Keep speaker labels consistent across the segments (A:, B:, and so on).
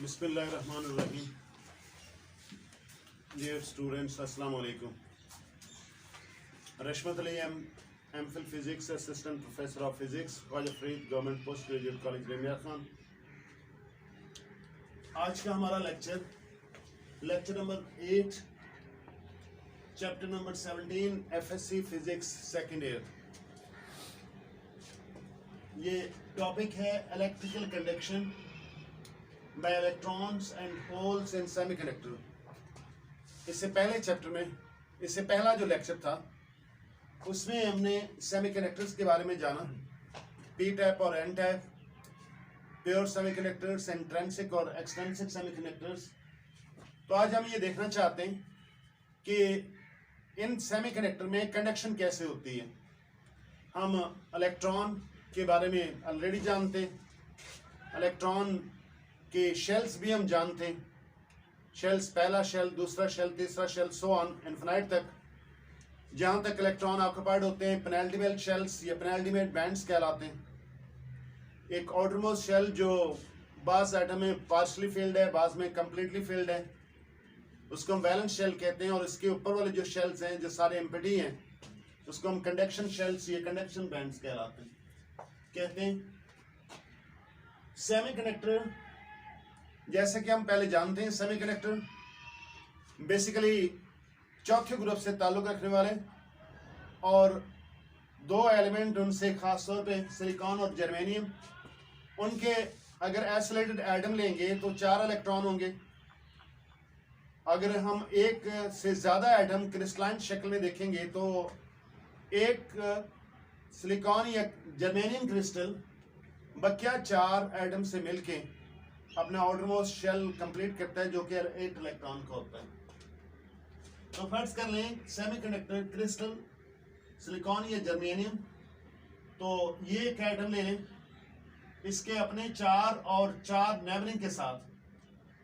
A: बिस्मिल्लाहिर्रहमानिर्रहीम। Dear students, Assalamu alaikum. Rashmat Ali, MPhil Physics, Assistant Professor of Physics, Khawaja Fareed, Government Postgraduate College, Ramiya Khan। आज का हमारा lecture number 8, chapter number 17, FSC Physics second year. ये topic है electrical conduction bye electrons and holes in semiconductor. इससे पहला जो lecture था उसमें हमने सेमीकंडक्टर्स के बारे में जाना, पी टाइप और N type, pure semiconductors, intrinsic और एक्सट्रिंसिक सेमीकंडक्टर्स। तो आज हम ये देखना चाहते हैं कि इन सेमीकंडक्टर में कंडक्शन कैसे होती है। हम इलेक्ट्रॉन के बारे में ऑलरेडी जानते हैं, इलेक्ट्रॉन के शेल्स भी हम जानते हैं, शेल्स, पहला शेल, दूसरा शेल, तीसरा शेल, सो ऑन इन्फिनाइट तक। जहाँ तक इलेक्ट्रॉन ऑक्युपाइड होते हैं पेनल्टीमेट शेल्स या पेनल्टीमेट बैंड्स कहलाते हैं। एक आउटरमोस्ट शेल जो बास एटम में पार्शली फिल्ड है, बास में कंप्लीटली फिल्ड है, उसको हम वैलेंस शेल कहते हैं। और इसके ऊपर वाले जो शेल्स हैं जो सारे एम्प्टी हैं उसको हम कंडक्शन शेल्स या कंडक्शन बैंड्स कहते हैं। सेमीकंडक्टर, जैसे कि हम पहले जानते हैं, सेमीकंडक्टर बेसिकली चौथे ग्रुप से ताल्लुक रखने वाले और दो एलिमेंट उनसे खास तौर पे सिलिकॉन और जर्मेनियम, उनके अगर आइसोलेटेड एटम लेंगे तो 4 इलेक्ट्रॉन होंगे। अगर हम एक से ज़्यादा एटम क्रिस्टलाइन शक्ल में देखेंगे तो एक सिलिकॉन या जर्मेनियम क्रिस्टल बकिया 4 एटम से मिलके अपना आउटरमोस्ट शेल कंप्लीट करता है जो कि 8 इलेक्ट्रॉन का होता है। तो फर्ज कर लें सेमीकंडक्टर क्रिस्टल सिलिकॉन या जर्मेनियम, तो ये एक एटम ले लें, इसके अपने 4 और 4 नेबरिंग के साथ,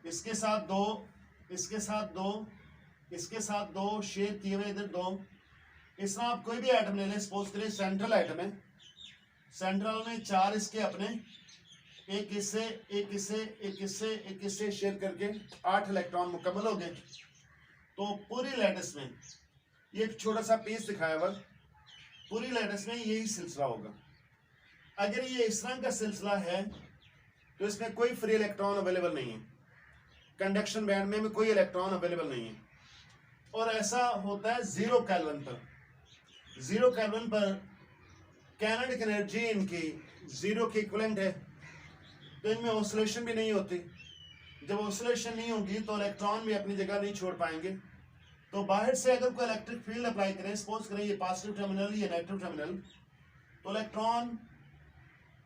A: इसके साथ 2, इसके साथ 2, इसके साथ 2 शेयर किए हुए इधर 2। इस तरह आप कोई भी एटम ले लें, सपोज करें सेंट्रल एटम है, सेंट्रल में 4 इसके अपने, एक इससे, एक इससे, एक इससे, एक इससे शेयर करके 8 इलेक्ट्रॉन मुकम्मल हो गए। तो पूरी लैटिस में ये एक छोटा सा पीस दिखाया हुआ, पूरी लैटिस में यही सिलसिला होगा। अगर ये इस तरह का सिलसिला है तो इसमें कोई फ्री इलेक्ट्रॉन अवेलेबल नहीं है, कंडक्शन बैंड में भी कोई इलेक्ट्रॉन अवेलेबल नहीं है। और ऐसा होता है 0 केल्विन पर। 0 केल्विन पर काइनेटिक एनर्जी इनकी 0 के इक्विवेलेंट है, तो इनमें ऑसिलेशन भी नहीं होती। जब ऑसिलेशन नहीं होगी तो इलेक्ट्रॉन भी अपनी जगह नहीं छोड़ पाएंगे। तो बाहर से अगर कोई इलेक्ट्रिक फील्ड अप्लाई करें, सपोज करें ये पॉजिटिव टर्मिनल या नेगेटिव टर्मिनल, तो इलेक्ट्रॉन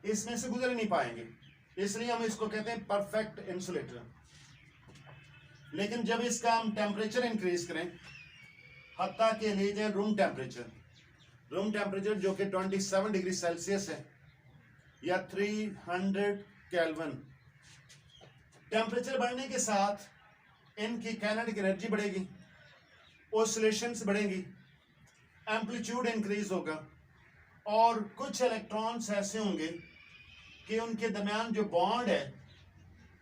A: इसमें से गुजर नहीं पाएंगे। इसलिए हम इसको कहते हैं परफेक्ट इंसुलेटर। लेकिन जब इसका हम टेम्परेचर इंक्रीज करें, हत्ता के ले जाए रूम टेम्परेचर जो कि 27 डिग्री सेल्सियस है या 300 केल्विन, टेम्परेचर बढ़ने के साथ इनकी काइनेटिक एनर्जी बढ़ेगी, ऑसिलेशंस बढ़ेंगी, एम्पलीट्यूड इंक्रीज होगा और कुछ इलेक्ट्रॉन्स ऐसे होंगे कि उनके दरमियान जो बॉन्ड है,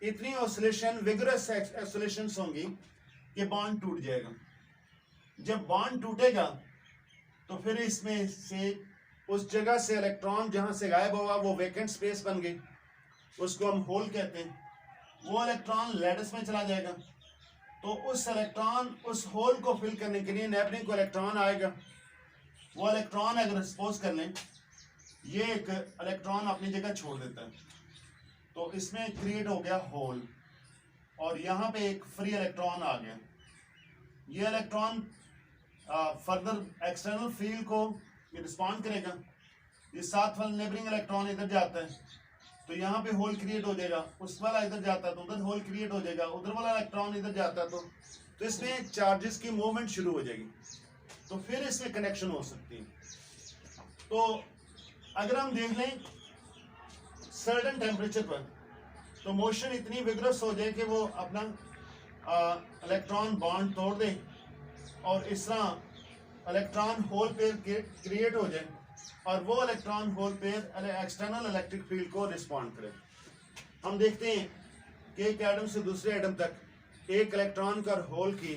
A: इतनी ऑसिलेशन, विगरस ऑसिलेशंस होंगी कि बॉन्ड टूट जाएगा। जब बॉन्ड टूटेगा तो फिर इसमें से उस जगह से इलेक्ट्रॉन जहां से गायब हुआ वो वैकेंट स्पेस बन गई, उसको हम होल कहते हैं। वो इलेक्ट्रॉन लैटिस में चला जाएगा, तो उस इलेक्ट्रॉन, उस होल को फिल करने के लिए नेबरिंग को इलेक्ट्रॉन आएगा। वो इलेक्ट्रॉन अगर सपोज कर लें ये एक इलेक्ट्रॉन अपनी जगह छोड़ देता है, तो इसमें क्रिएट हो गया होल और यहाँ पे एक फ्री इलेक्ट्रॉन आ गया। ये इलेक्ट्रॉन फर्दर एक्सटर्नल फील्ड को रिस्पॉन्ड करेगा। ये साथ वाला नेबरिंग इलेक्ट्रॉन इधर जाता है तो यहाँ पे होल क्रिएट हो जाएगा, उस वाला इधर जाता है तो उधर होल क्रिएट हो जाएगा, उधर वाला इलेक्ट्रॉन इधर जाता है तो इसमें चार्जेस की मूवमेंट शुरू हो जाएगी, तो फिर इसमें कनेक्शन हो सकती है। तो अगर हम देख लें सर्टेन टेम्परेचर पर तो मोशन इतनी विग्रस हो जाए कि वो अपना इलेक्ट्रॉन बॉन्ड तोड़ दे और इस तरह इलेक्ट्रॉन होल पेयर क्रिएट हो जाए और वो electron hole pair external electric field को रिस्पॉन्ड करे। हम देखते हैं कि एक एटम से दूसरे एटम तक एक इलेक्ट्रॉन का और होल की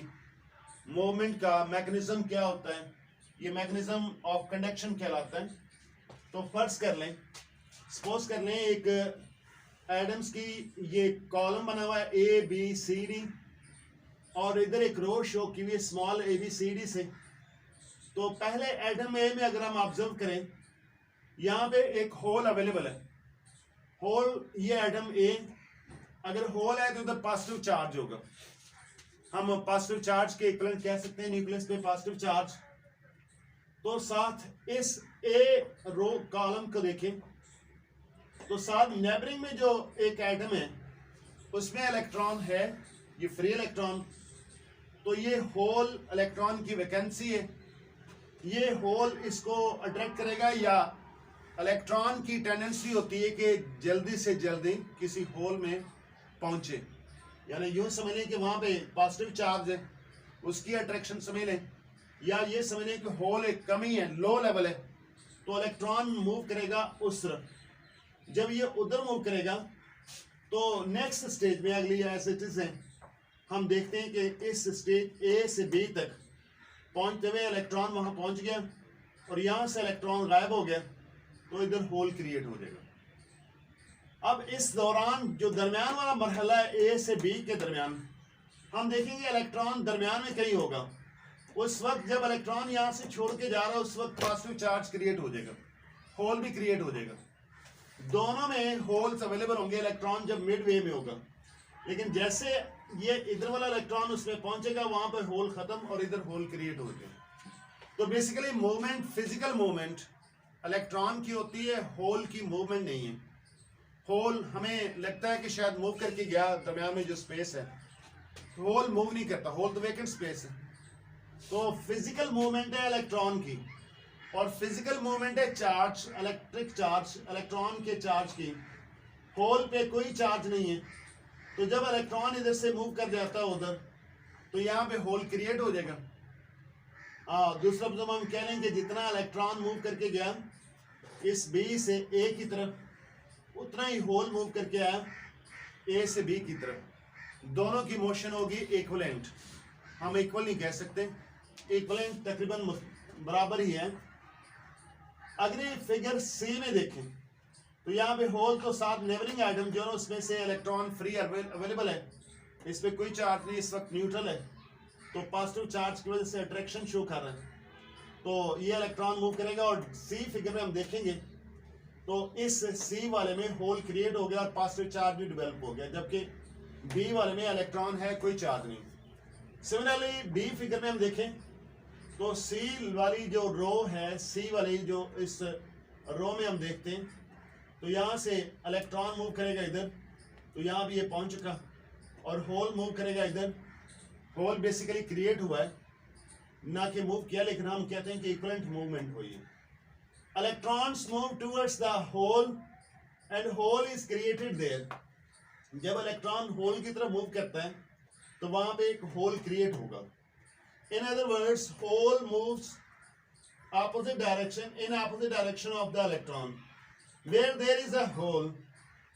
A: मूवमेंट का मैकेनिज्म क्या होता है, ये मैकेनिज्म ऑफ कंडक्शन कहलाता है। तो फर्ज कर लें, सपोज कर लें एक एटम्स की ये कॉलम बना हुआ है ए बी सी डी, और इधर एक रो शो की हुई small a b c d से। तो पहले एटम ए में अगर हम ऑब्जर्व करें, यहाँ पे एक होल अवेलेबल है। होल, ये एटम ए, अगर होल है तो उधर पॉजिटिव चार्ज होगा। हम पॉजिटिव चार्ज के इक्विवेलेंट कह सकते हैं न्यूक्लियस पे पॉजिटिव चार्ज। तो साथ इस ए रो कॉलम को देखें तो साथ नेबरिंग में जो एक एटम है उसमें इलेक्ट्रॉन है, ये फ्री इलेक्ट्रॉन। तो ये होल इलेक्ट्रॉन की वैकेंसी है, ये होल इसको अट्रैक्ट करेगा, या इलेक्ट्रॉन की टेंडेंसी होती है कि जल्दी से जल्दी किसी होल में पहुंचे। यानी यूं समझ लें कि वहां पे पॉजिटिव चार्ज है, उसकी अट्रैक्शन समझ लें, या ये समझ लें कि होल एक कमी है, लो लेवल है, तो इलेक्ट्रॉन मूव करेगा उस तरफ। जब ये उधर मूव करेगा तो नेक्स्ट स्टेज में अगली एज इट इज है, हम देखते हैं कि इस स्टेज ए से बी तक पहुंचते हुए इलेक्ट्रॉन वहां पहुंच गया और यहां से इलेक्ट्रॉन गायब हो गया, तो इधर होल क्रिएट हो जाएगा। अब इस दौरान जो दरमियान वाला मरहला है ए से बी के दरमियान, हम देखेंगे इलेक्ट्रॉन दरमियान में कहीं होगा। उस वक्त जब इलेक्ट्रॉन यहाँ से छोड़ के जा रहा है उस वक्त पॉजिटिव चार्ज क्रिएट हो जाएगा, होल भी क्रिएट हो जाएगा। दोनों में होल्स अवेलेबल होंगे इलेक्ट्रॉन जब मिड वे में होगा। लेकिन जैसे ये इधर वाला इलेक्ट्रॉन उसमें पहुंचेगा वहां पर होल खत्म और इधर होल क्रिएट हो जाएगा। तो basically movement, physical movement electron की होती है, होल की मूवमेंट नहीं है। होल हमें लगता है कि शायद मूव करके गया दरमियान में जो स्पेस है, होल मूव नहीं करता, होल तो वेकेंट स्पेस है। तो फिजिकल मूवमेंट है इलेक्ट्रॉन की, और फिजिकल मूवमेंट है चार्ज, इलेक्ट्रिक चार्ज, इलेक्ट्रॉन के चार्ज की। होल पे कोई चार्ज नहीं है, तो जब इलेक्ट्रॉन इधर से मूव कर जाता है उधर, तो यहाँ पे होल क्रिएट हो जाएगा। दूसरा तो हम कह लेंगे जितना इलेक्ट्रॉन मूव करके गया इस बी से ए की तरफ, उतना ही होल मूव करके आया ए से बी की तरफ। दोनों की मोशन होगी इक्विवेलेंट, हम इक्वल नहीं कह सकते, इक्विवेलेंट तकरीबन बराबर ही है। अगली फिगर सी में देखें तो यहाँ पे होल तो साथ नेबरिंग आइटम जो है उसमें से इलेक्ट्रॉन फ्री अवेलेबल है, इस पर कोई चार्ज नहीं, इस वक्त न्यूट्रल है। तो पॉजिटिव चार्ज की वजह से अट्रैक्शन शो कर रहा है, तो ये इलेक्ट्रॉन मूव करेगा। और सी फिगर में हम देखेंगे तो इस सी वाले में होल क्रिएट हो गया और पॉजिटिव चार्ज भी डेवलप हो गया, जबकि बी वाले में इलेक्ट्रॉन है, कोई चार्ज नहीं। सिमिलरली डी फिगर में हम देखें तो सी वाली जो रो है, सी वाली जो इस रो में हम देखते हैं तो यहाँ से इलेक्ट्रॉन मूव करेगा इधर, तो यहाँ भी ये पहुंच चुका, और होल मूव करेगा इधर। होल बेसिकली क्रिएट हुआ है, ना कि मूव किया, लेकिन हम कहते हैं कि इक्विवेलेंट मूवमेंट हुई है। Electrons move towards the hole and hole is created there. जब इलेक्ट्रॉन होल की तरफ मूव करता है तो वहां पे एक होल क्रिएट होगा। In other words, hole moves opposite direction, in opposite direction of the electron. Where there is a hole,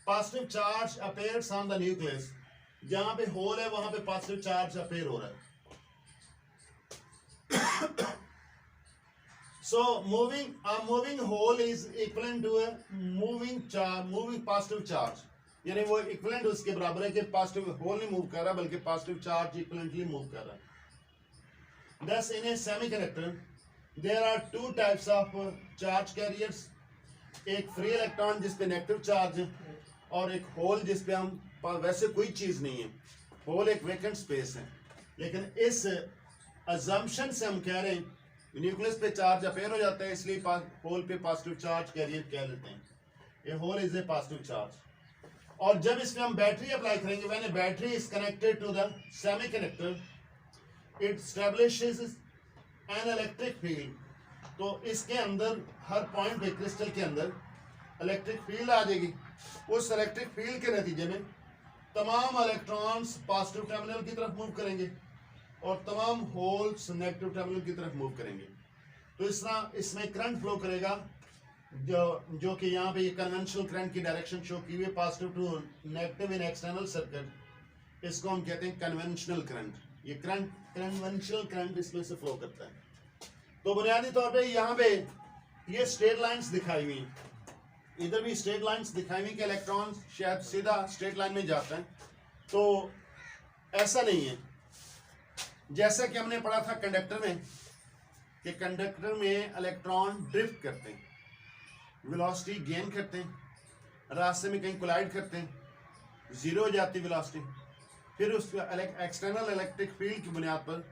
A: positive charge appears on the nucleus. जहां पे होल है वहां पे पॉजिटिव चार्ज अपेयर हो रहा है। So moving hole is equivalent to a moving charge, moving positive charge. यानी वो इक्विवेलेंट उसके बराबर है कि पॉजिटिव होल नहीं मूव कर रहा बल्कि पॉजिटिव चार्ज इक्विवेलेंटली मूव कर रहा है। Thus in a semiconductor there are two types of charge carriers. एक फ्री इलेक्ट्रॉन जिस पे नेगेटिव चार्ज है और एक होल जिस पे हम वैसे कोई चीज नहीं है, होल एक वेकेंट स्पेस है। लेकिन इस अजम्पशन से हम कह रहे हैं न्यूक्लियस पे चार्ज अपेयर हो जाता है, इसलिए होल पे पॉजिटिव चार्ज कैरियर कह लेते हैं। ये hole is a positive charge. और जब इसमें हम बैटरी अप्लाई करेंगे, when a battery is connected to the semiconductor it establishes an electric field. तो इसके अंदर हर पॉइंट पे क्रिस्टल के अंदर इलेक्ट्रिक फील्ड आ जाएगी। उस इलेक्ट्रिक फील्ड के नतीजे में तमाम इलेक्ट्रॉन्स पॉजिटिव टर्मिनल की तरफ मूव करेंगे और तमाम होल्स नेगेटिव टर्मिनल की तरफ मूव करेंगे। तो इस तरह इसमें करंट फ्लो करेगा जो कि यहाँ पे ये कन्वेंशनल करंट की डायरेक्शन शो की हुई, positive to negative in external circuit इसको हम कहते हैं कन्वेंशनल करंट। ये करंट कन्वेंशनल करंट इसमें से फ्लो करता है। तो बुनियादी तौर पे यहाँ पे ये स्ट्रेट लाइंस दिखाई हुई, इधर भी स्ट्रेट लाइंस दिखाई हुई कि इलेक्ट्रॉन शायद सीधा स्ट्रेट लाइन में जाता है, तो ऐसा नहीं है। जैसा कि हमने पढ़ा था कंडक्टर में कि कंडक्टर में इलेक्ट्रॉन ड्रिफ्ट करते हैं, वेलोसिटी गेन करते हैं, रास्ते में कहीं कोलाइड करते हैं, जीरो हो जाती वेलोसिटी, फिर उस एक्सटर्नल इलेक्ट्रिक फील्ड की बुनियाद पर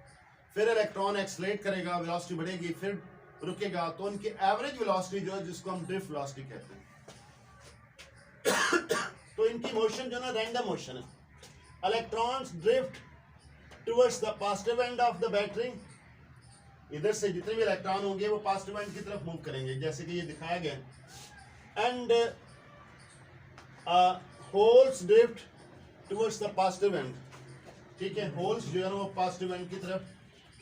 A: फिर इलेक्ट्रॉन एक्सलेट करेगा, वेलोसिटी बढ़ेगी, फिर रुकेगा, तो उनकी एवरेज वेलोसिटी जो है जिसको हम ड्रिफ्ट वेलोसिटी कहते हैं। तो इनकी मोशन जो ना रैंडम मोशन है। Electrons drift towards the positive end of the battery, इधर से जितने भी इलेक्ट्रॉन होंगे वो पॉजिटिव एंड की तरफ मूव करेंगे जैसे कि ये दिखाया गया। And holes drift towards the positive and, ठीक है, होल्स जो है वो पॉजिटिव एंड की तरफ,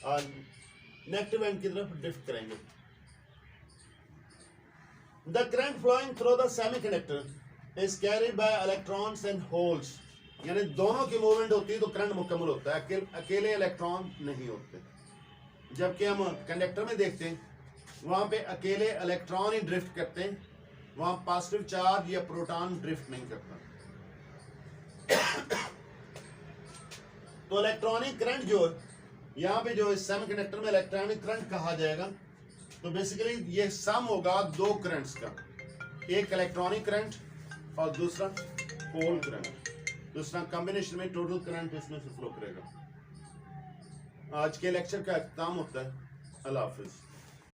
A: नेगेटिव एंड की तरफ ड्रिफ्ट करेंगे। The current flowing through the semiconductor is carried by electrons and holes, यानी दोनों की मूवमेंट होती है तो करंट मुकम्मल होता है, अकेले इलेक्ट्रॉन नहीं होते। जबकि हम कंडक्टर में देखते हैं वहां पे अकेले इलेक्ट्रॉन ही ड्रिफ्ट करते हैं, वहां पॉजिटिव चार्ज या प्रोटॉन ड्रिफ्ट नहीं करता। तो इलेक्ट्रॉनिक करंट जो यहाँ पे जो इस सेमीकंडक्टर में इलेक्ट्रॉनिक करंट कहा जाएगा, तो बेसिकली ये सम होगा दो करंट्स का, एक इलेक्ट्रॉनिक करंट और दूसरा होल करंट, दूसरा कॉम्बिनेशन में टोटल करंट इसमें से फ्लो करेगा। आज के लेक्चर का अख्ताम होता है। अल्लाह हाफिज।